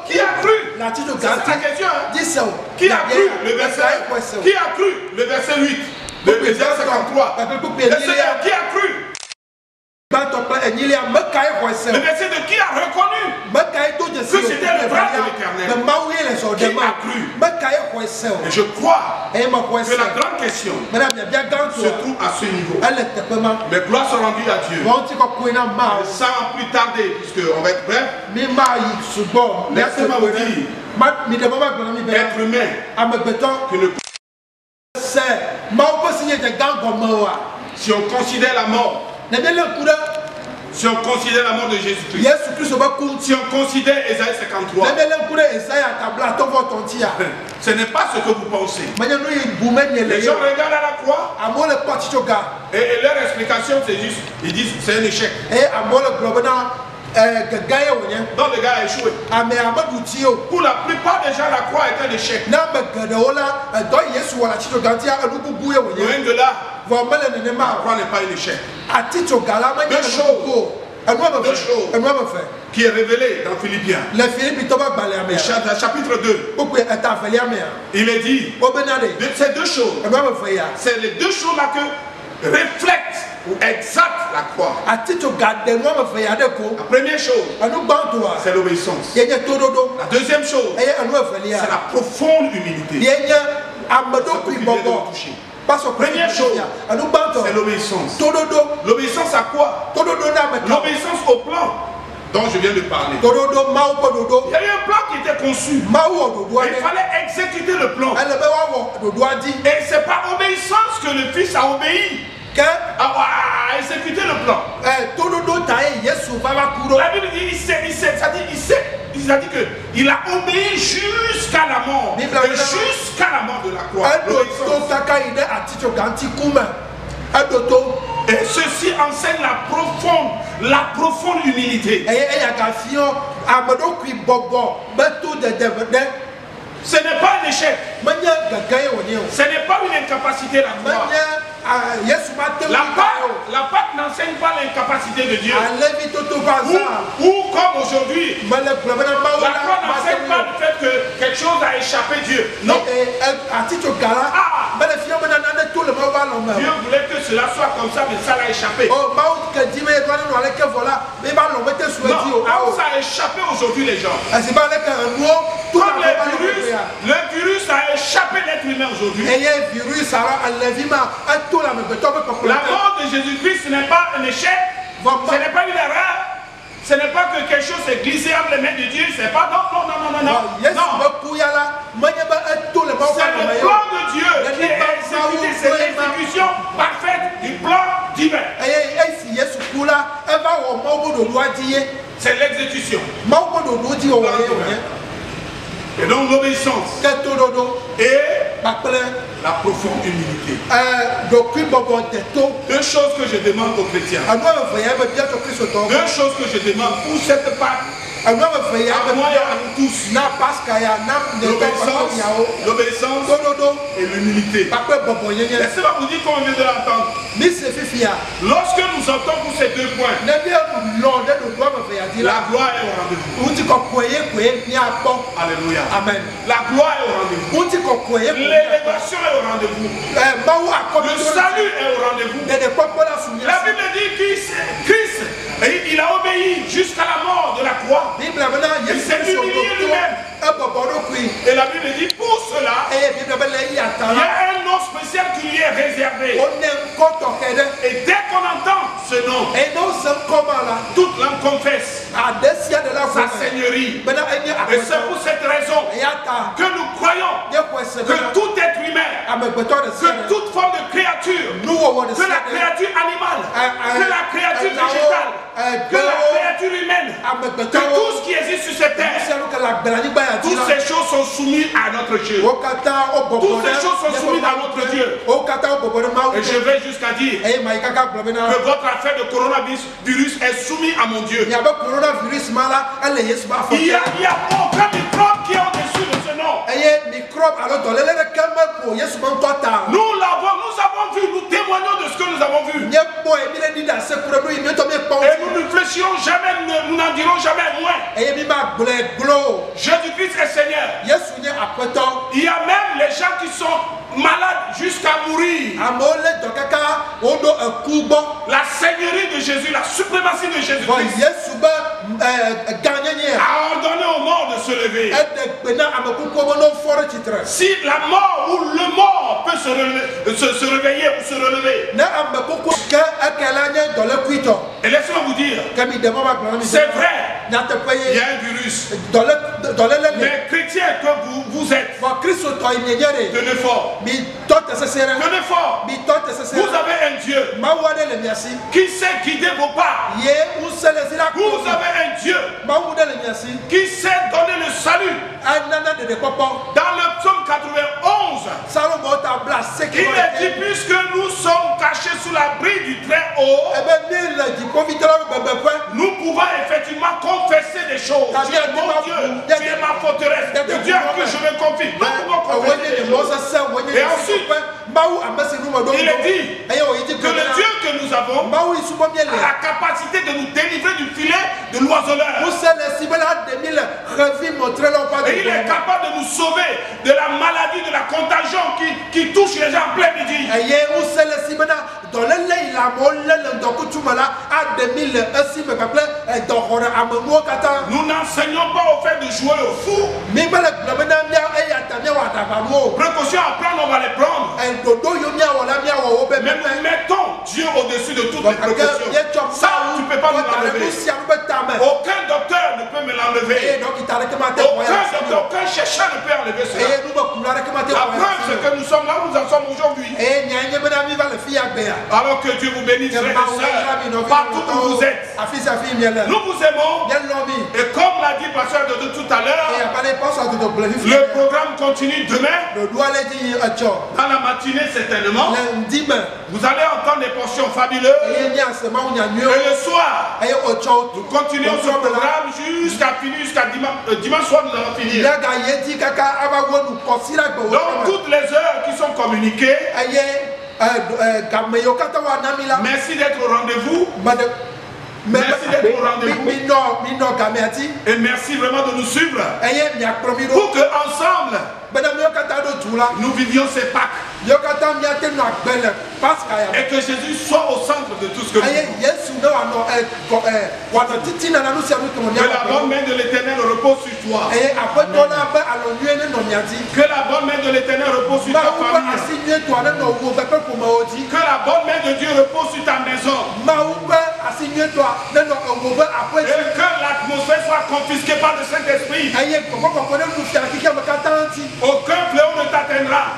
Qui a cru? C'est la question. Qui a cru? Le verset. Qui a cru? Le verset 8. Le verset 53. Qui a cru? Le verset de qui a reconnu que c'était le bras de l'Éternel? Qui a cru? Et je crois que la grande question se trouve à ce niveau. Mais gloire soit rendue à Dieu. Sans plus tarder, puisqu'on va être bref, laissez-moi vous dire, être humain que ne... Si on considère la mort, si on considère la mort de Jésus-Christ, si on considère Ésaïe 53, ce n'est pas ce que vous pensez. Les gens regardent à la croix et leur explication c'est juste, ils disent c'est un échec. Donc le gars a échoué. Pour la plupart des gens, la croix est un échec. Loin de là, la croix n'est pas un échec. Deux choses qui est révélé dans Philippiens. Chapitre 2. Il est dit, ces deux choses, c'est les deux choses là que reflètent ou exact la croix. La première chose, c'est l'obéissance. La deuxième chose, c'est la profonde humilité. Première chose, c'est l'obéissance. L'obéissance à quoi? L'obéissance au plan dont je viens de parler. Il y a eu un plan qui était conçu. Il fallait exécuter le plan. Et c'est par obéissance que le Fils a obéi à exécuter le plan. La Bible dit, il a dit qu'il a obéi jusqu'à la mort. Jusqu'à la mort de la croix. Et ceci enseigne la profonde humilité. Ce n'est pas un échec. Ce n'est pas une incapacité la croix. La Pâque n'enseigne pas l'incapacité de Dieu. Ou comme aujourd'hui, la croix n'enseigne pas le fait que quelque chose a échappé Dieu. Non. Dieu voulait que cela soit comme ça, mais ça l'a échappé. Non, ça a échappé aujourd'hui les gens. Comme le virus a échappé l'être humain aujourd'hui. La mort de Jésus-Christ, ce n'est pas un échec, ce n'est pas une erreur, ce n'est pas que quelque chose s'est glissé entre les mains de Dieu, c'est pas non. C'est le plan de Dieu qui est exécuté, c'est l'exécution parfaite du plan divin. C'est l'exécution. Et donc l'obéissance et la profonde humilité. Deux choses que je demande aux chrétiens. Deux choses que je demande pour cette Pâque. À moi et à nous tous. L'obéissance et l'humilité. Laissez-moi vous dire qu'on vient de l'entendre. Lorsque nous entendons pour ces deux points, la gloire est au rendez-vous. Alléluia. Amen. La gloire est au rendez-vous. L'élévation est au rendez-vous. Le salut est au rendez-vous. La Bible dit que Christ, il a obéi jusqu'à la mort de la croix. Il s'est humilié lui-même. Et la Bible dit pour cela, il y a un nom spécial qui lui est réservé. Et dès qu'on entend ce nom, toute langue confesse sa seigneurie. Et c'est pour cette raison que nous croyons que tout être humain, que toute forme de créature, que la créature animale, que la créature végétale, que la créature humaine, que tout ce qui existe sur cette terre, toutes ces choses sont soumises à notre Dieu. Toutes ces choses sont soumises à notre Dieu. Et je vais jusqu'à dire que votre affaire de coronavirus est soumise à mon Dieu. Il n'y a aucun microbe qui est au-dessus de ce nom. Nous avons vu, nous témoignons de ce que nous avons vu. Et nous ne fléchirons jamais, nous n'en dirons jamais moins. Jésus-Christ est Seigneur. Il y a même les gens qui sont malades jusqu'à mourir. La seigneurie de Jésus, la suprématie de Jésus-Christ a ordonné aux morts de se lever. Si la mort ou le mort peut se réveiller ou se relever. Et laissez-moi vous dire, c'est vrai, il y a un virus. Mais chrétiens que vous êtes, tenez fort. Tenez fort. Vous avez un Dieu qui sait guider vos pas. Vous avez un Dieu qui sait donner le salut. Dans le psaume 91, il est dit, puisque nous sommes cachés sous l'abri du très haut, nous pouvons effectivement confesser des choses. Tu es mon Dieu, tu es ma forteresse, le Dieu à qui je me confie. Nous pouvons confesser des choses. Et ensuite, il est dit que le Dieu que nous avons a la capacité de nous délivrer du filet de l'oiseleur. Et il est capable de nous sauver de la maladie, de la contagion qui touche les gens en plein midi. Nous n'enseignons pas au fait de jouer au fou. Précaution à prendre, on va les prendre. Mais nous mettons Dieu au-dessus de toutes les précautions. Ça, tu ne peux pas nous l'enlever. Aucun docteur ne peut me l'enlever. Aucun chercheur ne peut enlever cela. La preuve, c'est que nous sommes là où nous en sommes aujourd'hui. Alors que Dieu vous bénisse, frères et sœurs, partout où vous êtes. Nous vous aimons. Et comme l'a dit Pasteur de tout à l'heure, Le programme continue demain. Dans la matinée certainement. Vous allez entendre des portions fabuleuses. Et le soir, nous continuons ce programme jusqu'à finir, jusqu'à dimanche soir, nous allons finir. Donc toutes les heures qui sont communiquées, merci d'être au rendez-vous. Merci d'être au rendez-vous. Et merci vraiment de nous suivre. Pour que ensemble nous vivions ces Pâques. Et que Jésus soit au centre de tout ce que nous faisons. Que la bonne main de l'Éternel repose sur toi. Que la bonne main de l'Éternel repose sur ta famille. Que la bonne main de Dieu repose sur ta maison. Et que l'atmosphère soit confisquée par le Saint-Esprit. Aucun fléau ne t'atteindra.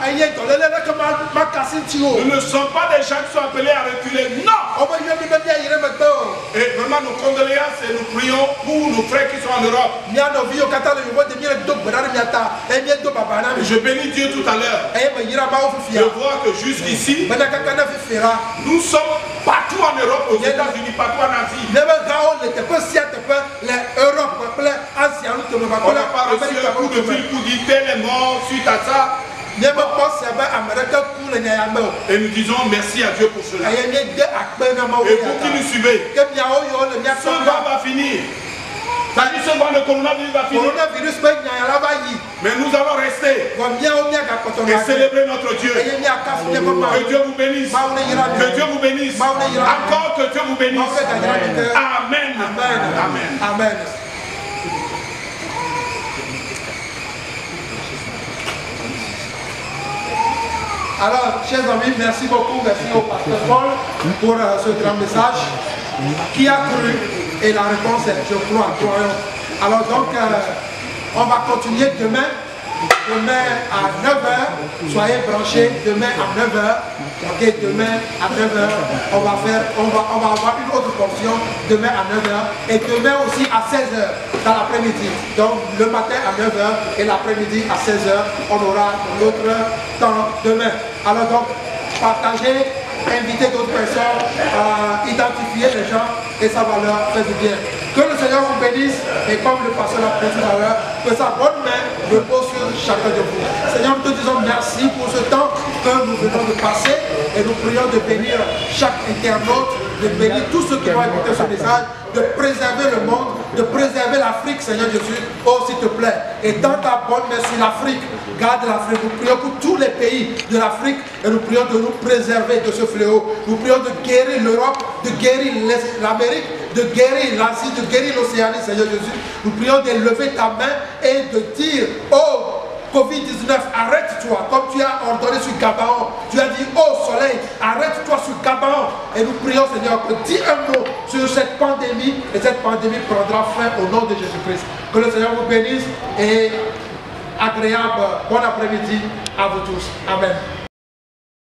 Nous ne sommes pas des gens qui sont appelés à reculer. Non. Et vraiment nos condoléances et nous prions pour nos frères qui sont en Europe. Je bénis Dieu tout à l'heure de voir que jusqu'ici nous sommes partout en Europe, aux États-Unis, partout en Asie. On n'a pas reçu un coup de fil pour dire tel est mort suite à ça. Et nous disons merci à Dieu pour cela. Et vous qui nous suivez, ce mois va finir. C'est-à-dire ce mois, le coronavirus va finir. Mais nous allons rester et célébrer notre Dieu. Que Dieu vous bénisse. Que Dieu vous bénisse. Encore que Dieu vous bénisse. Amen. Amen. Amen. Alors, chers amis, merci beaucoup, merci au pasteur Paul pour ce grand message. Qui a cru? Et la réponse est, je crois, croyons. Alors donc, on va continuer demain à 9h. Soyez branchés, demain à 9h. Ok, demain à 9h, on va avoir une autre portion demain à 9h et demain aussi à 16h dans l'après-midi. Donc le matin à 9h et l'après-midi à 16h, on aura notre temps demain. Alors donc, partagez, invitez d'autres personnes, identifiez les gens et ça va leur faire du bien. Que le Seigneur vous bénisse et comme le pasteur l'a dit tout à l'heure, que sa bonne main repose sur chacun de vous. Seigneur, nous te disons merci pour ce temps que nous venons de passer et nous prions de bénir chaque internaute, de bénir tous ceux qui vont écouter ce message, de préserver le monde, de préserver l'Afrique, Seigneur Jésus, oh s'il te plaît. Et dans ta bonne main sur l'Afrique, garde l'Afrique. Nous prions pour tous les pays de l'Afrique et nous prions de nous préserver de ce fléau. Nous prions de guérir l'Europe, de guérir l'Amérique, de guérir l'Asie, de guérir l'Océanie, Seigneur Jésus. Nous prions de lever ta main et de dire, oh Covid-19, arrête-toi, comme tu as ordonné sur Gabaon. Tu as dit, oh soleil, arrête-toi sur Gabaon. Et nous prions, Seigneur, que dis un mot sur cette pandémie et cette pandémie prendra fin au nom de Jésus-Christ. Que le Seigneur vous bénisse et agréable bon après-midi à vous tous. Amen.